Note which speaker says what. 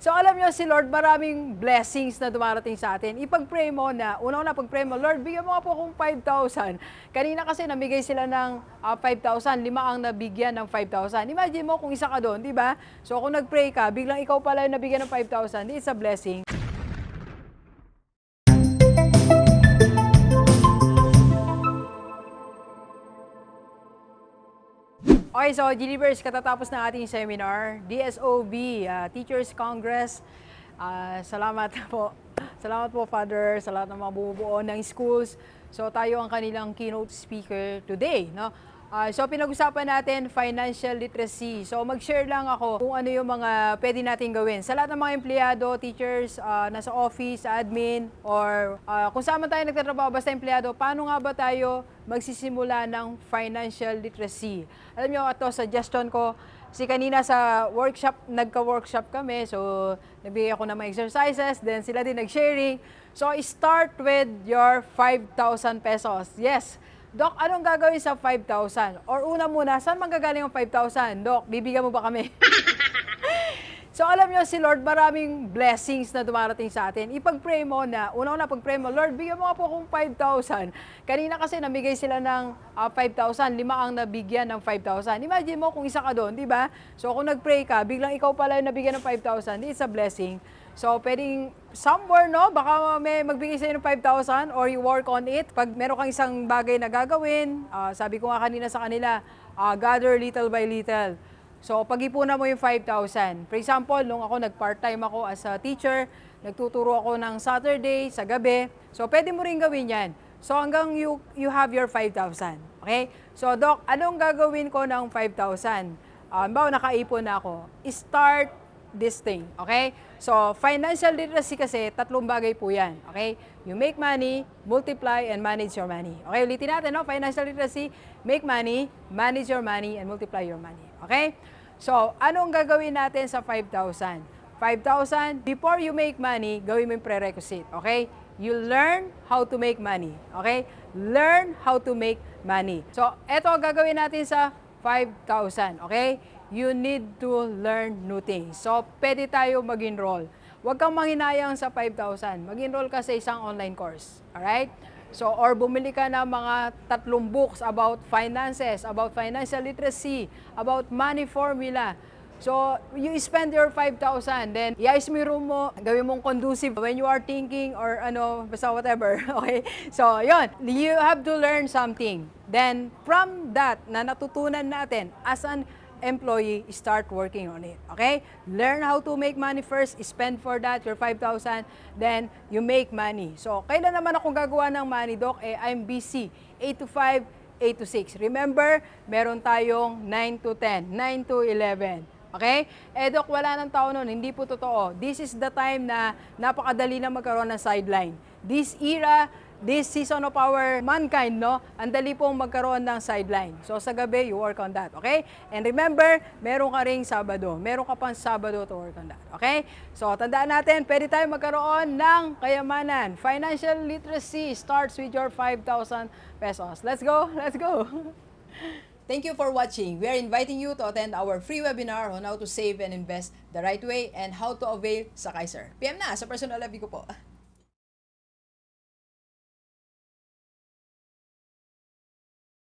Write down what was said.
Speaker 1: So alam nyo, si Lord, maraming blessings na dumarating sa atin. Ipag-pray mo na, una-una pag-pray mo, Lord, bigyan mo nga po akong 5,000. Kanina kasi namigay sila ng 5,000, 5 ang nabigyan ng 5,000. Imagine mo kung isa ka doon, di ba? So kung nag-pray ka, biglang ikaw pala yung nabigyan ng 5,000, it's a blessing. Okay, so Gilivers, katatapos ng ating seminar, DSOB, Teachers Congress, salamat po. Salamat po, Father, sa lahat ng mga bumubuo ng schools. So tayo ang kanilang keynote speaker today, no? So pinag-usapan natin financial literacy. So mag-share lang ako kung ano yung mga pwede natin gawin. Sa lahat ng mga empleyado, teachers, nasa office, admin, or kung saan man tayo nagtatrabaho, basta empleyado, paano nga ba tayo magsisimula ng financial literacy? Alam nyo, ito, suggestion ko, kasi kanina sa workshop, nagka-workshop kami, so nagbigay ako ng mga exercises, then sila din nag-sharing. So start with your 5,000 pesos. Yes. Doc, anong gagawin sa 5,000? Or una muna, saan manggagaling ang 5,000? Doc, bibigyan mo ba kami? So alam nyo, si Lord, maraming blessings na dumarating sa atin. Ipag-pray mo na, una-una pag-pray mo, Lord, bigyan mo nga po akong 5,000. Kanina kasi namigay sila ng 5,000, 5 ang nabigyan ng 5,000. Imagine mo kung isa ka doon, di ba? So kung nag-pray ka, biglang ikaw pala yung nabigyan ng 5,000, it's a blessing. So pwedeng somewhere, no, baka may magbigay sa'yo ng 5,000 or you work on it. Pag meron kang isang bagay na gagawin, sabi ko nga kanina sa kanila, gather little by little. So, pag-ipunan mo yung 5,000. For example, nung ako nag-part-time ako as a teacher, nagtuturo ako ng Saturday, sa gabi. So, pwede mo rin gawin yan. So, hanggang you have your 5,000. Okay? So, Doc, anong gagawin ko ng 5,000? Bawa, nakaipon na ako. Start this thing. Okay? So, financial literacy kasi, 3 bagay po yan. Okay? You make money, multiply, and manage your money. Okay? Ulitin natin, no? Financial literacy, make money, manage your money, and multiply your money. Okay? So, anong gagawin natin sa 5,000? 5,000, before you make money, gawin mo yung prerequisite. Okay? You learn how to make money. Okay? Learn how to make money. So, eto gagawin natin sa 5,000. Okay? You need to learn new things. So, pwede tayo mag-enroll. Huwag kang manghinayang sa 5,000. Mag-enroll ka sa isang online course. Alright? So, or bumili ka ng mga 3 books about finances, about financial literacy, about money formula. So, you spend your 5,000, then i-ayos mo yung room mo, gawin mong conducive when you are thinking or ano, basta whatever, okay? So, yun, you have to learn something. Then, from that, na natutunan natin as an employee, start working on it. Okay? Learn how to make money first, spend for that, your 5,000, then you make money. So, kailan naman ako gagawa ng money, Doc? I'm busy. 8 to 5, 8 to 6. Remember, meron tayong 9 to 10, 9 to 11. Okay? Doc, wala ng tao nun. Hindi po totoo. This is the time na napakadali na magkaroon ng sideline. This era, this season of our mankind, no? Ang dali pong magkaroon ng sideline. So sa gabi, you work on that, okay? And remember, meron ka ring Sabado. Meron ka pang Sabado to work on that, okay? So tandaan natin, pwede tayo magkaroon ng kayamanan. Financial literacy starts with your 5,000 pesos. Let's go, let's go! Thank you for watching. We are inviting you to attend our free webinar on how to save and invest the right way and how to avail sa Kaiser. PM na sa personal live ko po.